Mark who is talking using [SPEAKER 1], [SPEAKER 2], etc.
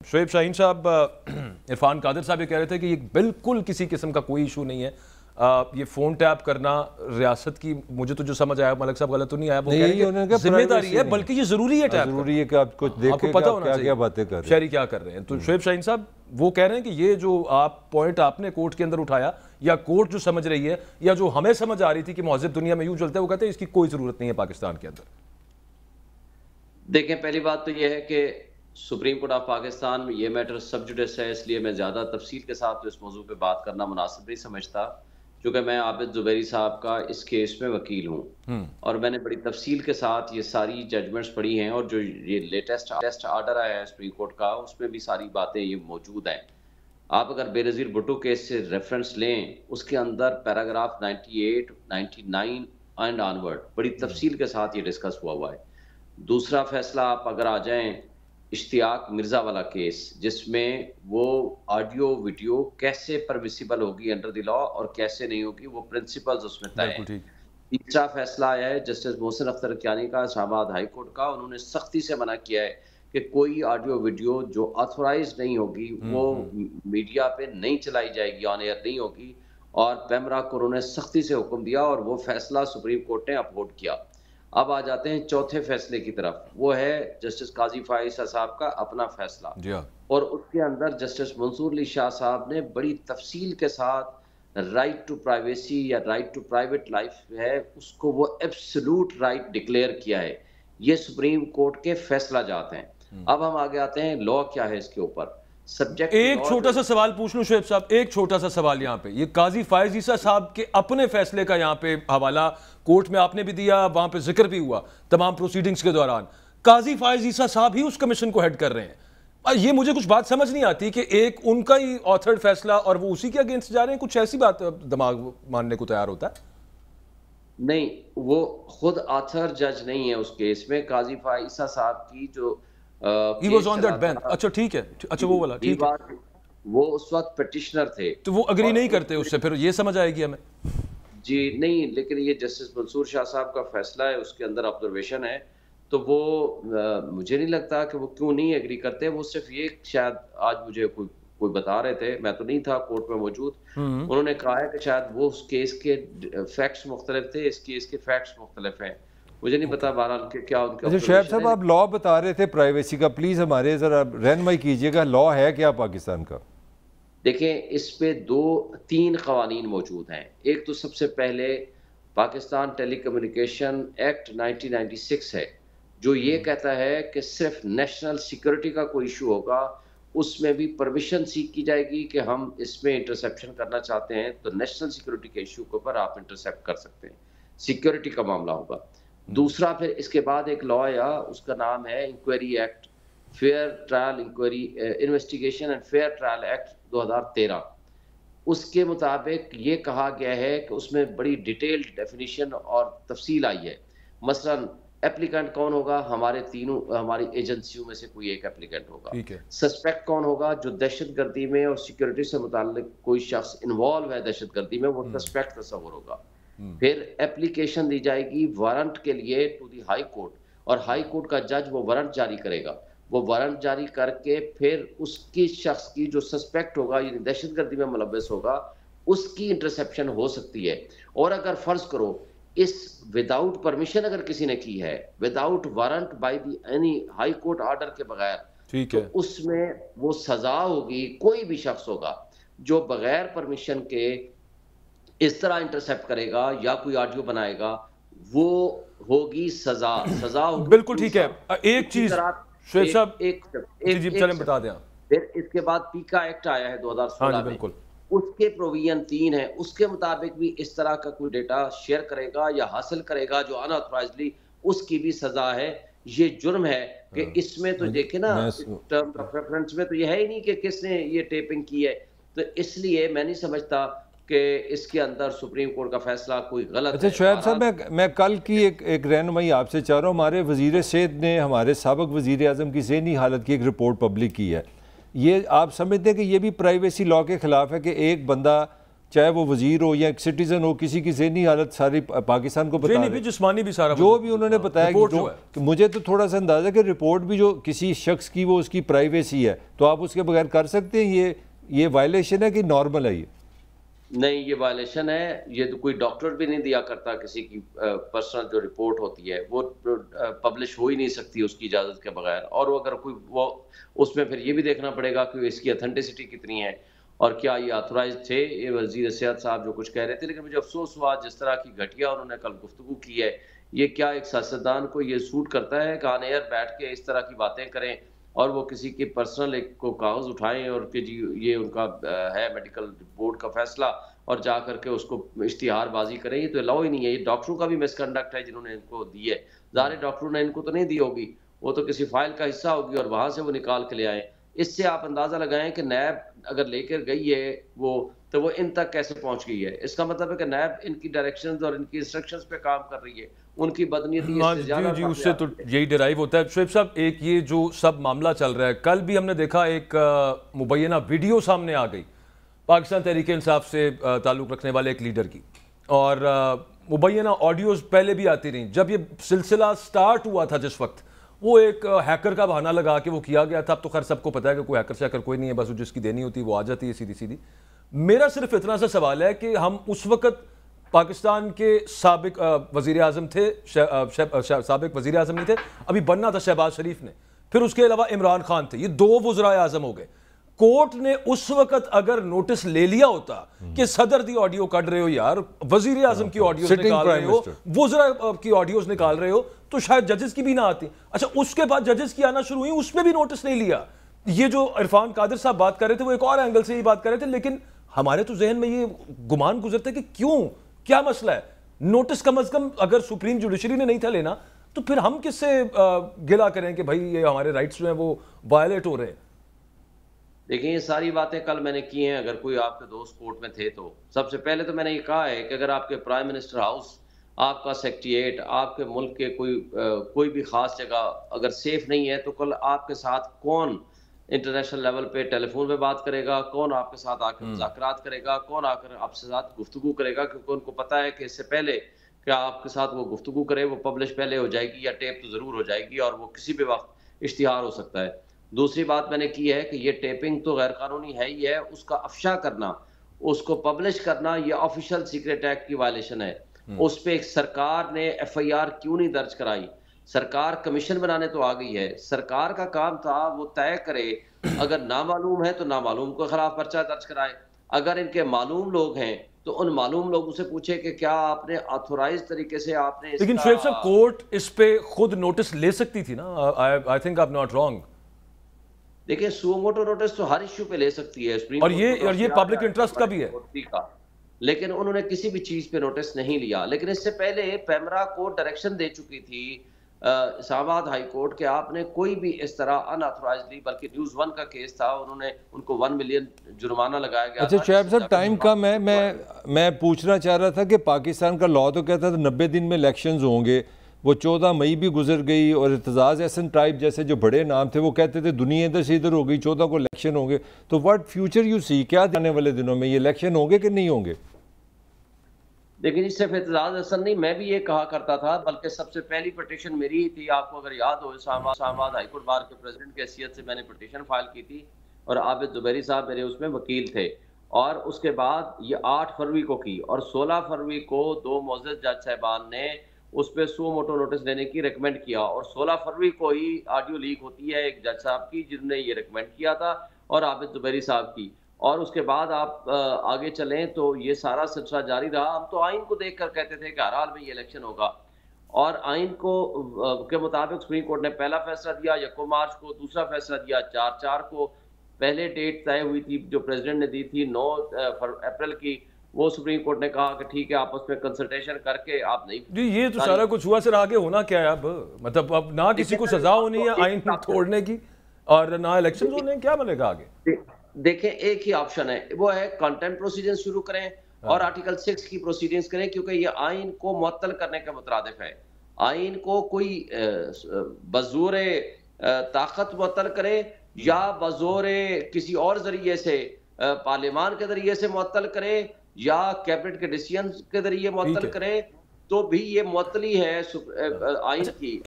[SPEAKER 1] شعیب شاہین صاحب، عرفان قادر صاحب یہ کہہ رہے تھے کہ یہ بالکل کسی قسم کا کوئی ایشو نہیں ہے، یہ فون ٹیپ کرنا ریاست کی، مجھے تو جو سمجھ آیا ملک صاحب غلط تو نہیں آیا، وہ کہہ رہے ہیں ذمہ داری ہے بلکہ یہ ضروری ہے، ٹیپ
[SPEAKER 2] ضروری ہے کہ آپ کچھ دیکھیں
[SPEAKER 1] پتہ ہونا
[SPEAKER 2] کیا کیا باتیں کر رہے ہیں،
[SPEAKER 1] شہری کیا کر رہے ہیں۔ تو شعیب شاہین صاحب وہ کہہ رہے ہیں کہ یہ جو پوائنٹ آپ نے کورٹ کے اندر اٹھایا یا کورٹ جو سمجھ رہی ہے یا جو ہمیں سمجھ آ رہی تھی کہ مہذب دنیا میں یوں چلتا ہے، وہ کہتے ہیں اس کی کوئی ضرورت نہیں ہے پاکستان کے اندر۔
[SPEAKER 3] دیکھیں، پہلی بات تو یہ ہے کہ سپریم کورٹ آف پاکستان میں یہ میٹر سب جوڈس ہے، اس لیے میں زیادہ تفصیل کے ساتھ اس موضوع پہ بات کرنا مناسب نہیں سمجھتا، کیونکہ میں عابد زبیری صاحب کا اس کیس میں وکیل ہوں اور میں نے بڑی تفصیل کے ساتھ یہ ساری ججمنٹس پڑھی ہیں، اور جو یہ لیٹسٹ آرڈر آیا ہے سپریم کورٹ کا، اس میں بھی ساری باتیں یہ موجود ہیں۔ آپ اگر بے نظیر بھٹو کیس سے ریفرنس لیں، اس کے اندر پیراگراف 98، 99 اینڈ آنورڈ بڑی تفصیل کے ساتھ یہ ڈسکس ہوا ہے۔ دوسرا فیصلہ آپ اگر آ جائیں اشتیاق مرزا والا کیس، جس میں وہ آڈیو ویڈیو کیسے پرمیسیبل ہوگی انڈر دی لا اور کیسے نہیں ہوگی، وہ پرنسپلز اس میں طے ہیں۔ تیسرا فیصلہ آیا ہے جسٹس محسن اختر کیانی کا، اسلام آباد ہائی کورٹ کا، انہوں نے سختی سے منع کیا ہے کہ کوئی آڈیو ویڈیو جو آتھورائز نہیں ہوگی وہ میڈیا پہ نہیں چلائی جائے گی، آن ایئر نہیں ہوگی، اور پیمرا کو انہوں نے سختی سے حکم دیا اور وہ فیصلہ سپریم کورٹ نے اپہولڈ کیا۔ اب آ جاتے ہیں چوتھے فیصلے کی طرف، وہ ہے جسٹس قاضی فائز صاحب کا اپنا فیصلہ، اور اس کے اندر جسٹس منصور علی شاہ صاحب نے بڑی تفصیل کے ساتھ رائٹ ٹو پرائیویسی یا رائٹ ٹو پرائیویٹ لائف ہے، اس کو وہ ایبسولوٹ رائٹ ڈکلیئر کیا ہے۔ یہ سپریم کورٹ کے فیصلہ جات ہیں۔ اب ہم آگے آتے ہیں لا کیا ہے اس کے اوپر۔
[SPEAKER 1] ایک چھوٹا سا سوال پوچھ لوں شعیب صاحب، ایک چھوٹا سا سوال یہاں پہ، یہ قاضی فائز عیسیٰ صاحب کے اپنے فیصلے کا یہاں پہ حوالہ کورٹ میں آپ نے بھی دیا، وہاں پہ ذکر بھی ہوا تمام پروسیڈنگز کے دوران، قاضی فائز عیسیٰ صاحب ہی اس کمیشن کو ہیڈ کر رہے ہیں۔ یہ مجھے کچھ بات سمجھ نہیں آتی کہ ایک ان کا ہی آتھرڈ فیصلہ اور وہ اسی کے اگینسٹ جا رہے ہیں، کچھ ایسی بات دماغ ماننے کو تیار ہوتا ہے؟
[SPEAKER 3] نہیں، وہ خود آتھر جج نہیں ہے اس کیس میں، قاضی فائز عیسیٰ صاحب کی جو
[SPEAKER 1] He was on that bench. اچھا ٹھیک ہے، اچھا وہ والا ٹھیک ہے،
[SPEAKER 3] وہ اس وقت پیٹیشنر تھے
[SPEAKER 1] تو وہ اگری نہیں کرتے اس سے، پھر یہ سمجھ آئے گی ہمیں۔
[SPEAKER 3] جی نہیں، لیکن یہ جسٹس منصور شاہ صاحب کا فیصلہ ہے، اس کے اندر آبزرویشن ہے، تو وہ مجھے نہیں لگتا کہ وہ کیوں نہیں ایگری کرتے، وہ صرف یہ شاید آج مجھے کوئی بتا رہے تھے، میں تو نہیں تھا کورٹ میں موجود، انہوں نے کہا ہے کہ شاید وہ اس کیس کے فیکٹس مختلف تھے، اس کیس کے فیکٹس مختلف ہیں، مجھے نہیں پتا بہرحال کہ کیا ان کا۔
[SPEAKER 2] شعیب صاحب آپ لا بتا رہے تھے پرائیویسی کا، پلیز ہمارے ذرا رہنمائی کیجئے گا، لا ہے کیا پاکستان کا؟
[SPEAKER 3] دیکھیں، اس پہ تین قوانین موجود ہیں۔ ایک تو سب سے پہلے پاکستان ٹیلی کمیونیکیشن ایکٹ 1996 ہے، جو یہ کہتا ہے کہ صرف نیشنل سیکورٹی کا کوئی ایشو ہوگا، اس میں بھی پرمیشن سیک کی جائے گی کہ ہم اس میں انٹرسیپشن کرنا چاہتے ہیں، تو نیشنل سیکورٹی کے ایشو کے اوپر آپ انٹرسیپٹ کر سکتے ہیں، سیکورٹی کا معاملہ ہوگا۔ دوسرا پھر اس کے بعد ایک لا آیا، اس کا نام ہے inquiry act, fair trial inquiry investigation and fair trial act 2013۔ اس کے مطابق یہ کہا گیا ہے کہ اس میں بڑی ڈیٹیلڈ ڈیفینیشن اور تفصیل آئی ہے، مثلا اپلیکنٹ کون ہوگا، ہماری ایجنسیوں میں سے کوئی ایک اپلیکنٹ ہوگا، سسپیکٹ کون ہوگا، جو دہشت گردی میں اور سیکورٹی سے متعلق کوئی شخص انوالو ہے دہشت گردی میں، وہ سسپیکٹ تصور ہوگا۔ پھر اپلیکیشن دی جائے گی وارنٹ کے لیے ٹو دی ہائی کورٹ، اور ہائی کورٹ کا جج وہ وارنٹ جاری کرے گا، وہ وارنٹ جاری کر کے پھر اس کی شخص کی جو سسپیکٹ ہوگا یعنی دہشت گردی میں ملوث ہوگا، اس کی انٹرسیپشن ہو سکتی ہے۔ اور اگر فرض کرو اس وداؤٹ پرمیشن اگر کسی نے کی ہے، without warrant by the any high court order کے بغیر، تو اس میں وہ سزا ہوگی، کوئی بھی شخص ہوگا جو بغیر پرمیشن کے اس طرح انٹرسیپٹ کرے گا یا کوئی آڈیو بنائے گا، وہ ہوگی سزا ہوگی۔
[SPEAKER 1] بالکل ٹھیک ہے۔ ایک چیز شعیب صاحب جی چلیں بتا دیں۔
[SPEAKER 3] پھر اس کے بعد پیکا ایکٹ آیا ہے 2016 میں، اس کے پروویژن 3 ہیں، اس کے مطابق بھی اس طرح کا کوئی ڈیٹا شیئر کرے گا یا حاصل کرے گا جو انآتھورائزڈلی، اس کی بھی سزا ہے۔ یہ جرم ہے کہ اس میں تو دیکھیں نا، ٹرم آف ریفرنس میں تو یہ ہے ہی نہیں کہ کس نے یہ ٹیپنگ کی ہے، تو اس لیے میں نہیں سمجھتا کہ اس کے اندر سپریم کورٹ کا فیصلہ کوئی غلط ہے۔
[SPEAKER 2] اچھا شعیب صاحب، میں کل کی ایک رہنمائی آپ سے چاہ رہا ہوں، ہمارے وزیر صحت نے ہمارے سابق وزیر اعظم کی ذہنی حالت کی ایک رپورٹ پبلک کی ہے، یہ آپ سمجھتے ہیں کہ یہ بھی پرائیویسی لا کے خلاف ہے کہ ایک بندہ چاہے وہ وزیر ہو یا ایک سٹیزن ہو, کسی کی ذہنی حالت ساری پاکستان کو بتا
[SPEAKER 1] بھی جسمانی بھی سارا
[SPEAKER 2] جو بھی انہوں نے بتایا. کہ مجھے تو تھوڑا سا اندازہ کہ رپورٹ بھی جو کسی شخص کی وہ اس کی پرائیویسی ہے, تو آپ اس کے بغیر کر سکتے ہیں. یہ وائلیشن ہے کہ نارمل ہے؟ یہ
[SPEAKER 3] نہیں, یہ وائلیشن ہے. یہ تو کوئی ڈاکٹر بھی نہیں دیا کرتا کسی کی پرسنل جو رپورٹ ہوتی ہے, وہ پبلش ہو ہی نہیں سکتی اس کی اجازت کے بغیر. اور وہ اگر کوئی وہ اس میں پھر یہ بھی دیکھنا پڑے گا کہ اس کی اتھینٹسٹی کتنی ہے اور کیا یہ آتھورائز تھے. یہ وزیر صحت صاحب جو کچھ کہہ رہے تھے, لیکن مجھے افسوس ہوا جس طرح کی گھٹیا انہوں نے کل گفتگو کی ہے. یہ کیا ایک سیاستدان کو یہ سوٹ کرتا ہے کہ آن ایئر بیٹھ کے اس طرح کی باتیں کریں اور وہ کسی کی پرسنل ایک کو کاغذ اٹھائیں اور کہ جی یہ ان کا ہے میڈیکل بورڈ کا فیصلہ, اور جا کر کے اس کو اشتہار بازی کریں. یہ تو الاؤ ہی نہیں ہے. یہ ڈاکٹروں کا بھی مس کنڈکٹ ہے جنہوں نے ان کو دی ہے. ظاہر ڈاکٹروں نے ان کو تو نہیں دی ہوگی, وہ تو کسی فائل کا حصہ ہوگی اور وہاں سے وہ نکال کے لے آئیں. اس سے آپ اندازہ لگائیں کہ نیب اگر لے کر گئی ہے تو وہ ان تک کیسے پہنچ گئی ہے. اس کا مطلب ہے کہ نیب ان کی ڈائریکشنز اور ان کی انسٹرکشنز پہ کام کر رہی ہے. ان کی بدنیتی اس سے زیادہ
[SPEAKER 1] جی اس سے تو یہی ڈرائیو ہوتا ہے. شعیب صاحب, ایک یہ جو سب معاملہ چل رہا ہے, کل بھی ہم نے دیکھا ایک مبینہ ویڈیو سامنے آ گئی پاکستان تحریک انصاف سے تعلق رکھنے والے ایک لیڈر کی, اور مبینہ آڈیوز پہلے بھی آتی رہیں. جب یہ سلسلہ سٹارٹ ہوا تھا جس وقت, وہ ایک ہیکر کا بہانہ لگا کے وہ کیا گیا تھا. اب تو خیر سب کو پتہ ہے کہ کوئی ہیکر سے ہیکر کوئی نہیں ہے, بس جس کی دینی ہوتی ہے وہ آ جاتی ہے سیدھی سیدھی. میرا صرف اتنا سا سوال ہے کہ ہم اس وقت پاکستان کے سابق وزیر اعظم تھے, سابق وزیر اعظم نہیں تھے, ابھی بننا تھا شہباز شریف نے, پھر اس کے علاوہ عمران خان تھے, یہ 2 وزرائے اعظم ہو گئے. کورٹ نے اس وقت اگر نوٹس لے لیا ہوتا کہ صدر دی آڈیو کٹ رہے ہو یار, وزیر اعظم کی آڈیوز نکال رہے ہو, وزراء کی آڈیوز نکال رہے ہو, تو شاید ججز کی بھی نہ آتی. اچھا, اس کے بعد ججز کی آنا شروع ہوئی, اس میں بھی نوٹس نہیں لیا. یہ جو عرفان قادر صاحب بات کر رہے تھے وہ ایک اور اینگل سے یہ بات کر رہے تھے, لیکن ہمارے تو ذہن میں یہ گمان گزرتا ہے کہ کیوں, کیا مسئلہ ہے. نوٹس کم از کم اگر سپریم جوڈیشری نے نہیں تھا لینا, تو پھر ہم کس سے گلا کریں کہ بھائی یہ ہمارے رائٹس جو ہیں وہ وائلیٹ ہو رہے ہیں.
[SPEAKER 3] دیکھیں, یہ ساری باتیں کل میں نے کی ہیں. اگر کوئی آپ کے دوست کورٹ میں تھے تو سب سے پہلے تو میں نے یہ کہا ہے کہ اگر آپ کے پرائم منسٹر ہاؤس, آپ کا سیکریٹریٹ, آپ کے ملک کے کوئی بھی خاص جگہ اگر سیف نہیں ہے, تو کل آپ کے ساتھ کون انٹرنیشنل لیول پہ ٹیلی فون پہ بات کرے گا, کون آپ کے ساتھ آ کے مذاکرات کرے گا, کون آ کر آپ سے ساتھ گفتگو کرے گا. کیونکہ ان کو پتہ ہے کہ اس سے پہلے کہ آپ کے ساتھ وہ گفتگو کرے, وہ پبلش پہلے ہو جائے گی یا ٹیپ تو ضرور ہو جائے گی, اور وہ کسی بھی وقت اشتہار ہو سکتا ہے. دوسری بات میں نے کی ہے کہ یہ ٹیپنگ تو غیر قانونی ہے ہی ہے, اس کا افشا کرنا, اس کو پبلش کرنا, یہ آفیشل سیکریٹ ایکٹ کی وائلیشن ہے. اس پہ ایک سرکار نے ایف آئی آر کیوں نہیں درج کرائی؟ سرکار کمیشن بنانے تو آ گئی ہے, سرکار کا کام تھا وہ طے کرے, اگر نامعلوم ہے تو نامعلوم کے خلاف پرچہ درج کرائے, اگر ان کے معلوم لوگ ہیں تو ان معلوم لوگوں سے پوچھے کہ کیا آپ نے آتھورائز طریقے سے آپ نے.
[SPEAKER 1] لیکن شعیب صاحب, کورٹ اس پہ خود نوٹس لے سکتی تھی نا. آئی تھنک آپ ناٹ رانگ.
[SPEAKER 3] دیکھیں, سو موٹو نوٹس تو ہر ایشو پہ لے سکتی ہے,
[SPEAKER 1] اور یہ پبلک انٹرسٹ کا بھی ہے,
[SPEAKER 3] لیکن انہوں نے کسی بھی چیز پہ نوٹس نہیں لیا. لیکن اس سے پہلے پیمرا کو ڈائریکشن دے چکی تھی اسلام آباد ہائی کورٹ کہ آپ نے کوئی بھی اس طرح ان آتھورائزڈلی, بلکہ نیوز 1 کا کیس تھا, انہوں نے ان کو 1 ملین جرمانہ لگایا گیا.
[SPEAKER 2] اچھا شعیب صاحب, ٹائم کم ہے, میں پوچھنا چاہ رہا تھا کہ پاکستان کا لا تو کہتا تھا 90 دن میں الیکشنز ہوں گے, وہ 14 مئی بھی گزر گئی, اور اعتزاز احسن ٹرائب جیسے جو بڑے نام تھے وہ کہتے تھے دنیا ادھر سے ادھر ہو گئی, 14 کو الیکشن ہوں گے. تو واٹ فیوچر یو سی, کیا آنے والے دنوں میں یہ الیکشن ہوں گے کہ نہیں ہوں گے؟
[SPEAKER 3] لیکن اس صرف اعتزاز احسن نہیں, میں بھی یہ کہا کرتا تھا, بلکہ سب سے پہلی پٹیشن میری ہی تھی. آپ کو اگر یاد ہو, اسلام آباد ہائی کورٹ بار کے پریزیڈنٹ کی حیثیت سے میں نے پٹیشن فائل کی تھی, اور عابد زبیری صاحب میرے اس میں وکیل تھے. اور اس کے بعد یہ 8 فروری کو کی, اور 16 فروری کو 2 معزز جج صاحبان نے اس پہ سو موٹو نوٹس لینے کی ریکمینڈ کیا, اور 16 فروری کو ہی آڈیو لیک ہوتی ہے ایک جج صاحب کی جنہوں نے یہ ریکمینڈ کیا تھا, اور عابد زبیری صاحب کی. اور اس کے بعد آپ آگے چلیں تو یہ سارا سلسلہ جاری رہا. ہم تو آئین کو دیکھ کر کہتے تھے کہ ہر حال میں یہ الیکشن ہوگا, اور آئین کو کے مطابق سپریم کورٹ نے پہلا فیصلہ دیا 1 مارچ کو, دوسرا فیصلہ دیا 4 کو. پہلے ڈیٹ طے ہوئی تھی جو پریزیڈنٹ نے دی تھی 9 اپریل کی, وہ سپریم کورٹ نے کہا کہ ٹھیک ہے آپ اس میں کنسلٹیشن کر کے آپ نہیں.
[SPEAKER 1] جی یہ تو سارا کچھ ہوا, سر آگے ہونا کیا ہے اب؟ مطلب اب نہ کسی کو سزا ہونی ہے آئین توڑنے کی, اور نہ الیکشن ہونے ہیں, کیا بنے گا آگے؟
[SPEAKER 3] دیکھیں, ایک ہی آپشن ہے, وہ ہے کنٹمپٹ پروسیڈنگز شروع کریں اور آرٹیکل 6 کی پروسیڈنگز کریں, کیونکہ یہ آئین کو معطل کرنے کے مترادف ہے. آئین کو کوئی بزور طاقت معطل کرے یا بزور کسی اور ذریعے سے, پارلیمان کے ذریعے سے معطل کرے, یا کیبنٹ کے ڈیسیجن کے ذریعے معطل کریں تو بھی یہ معطلی ہے آئین کی.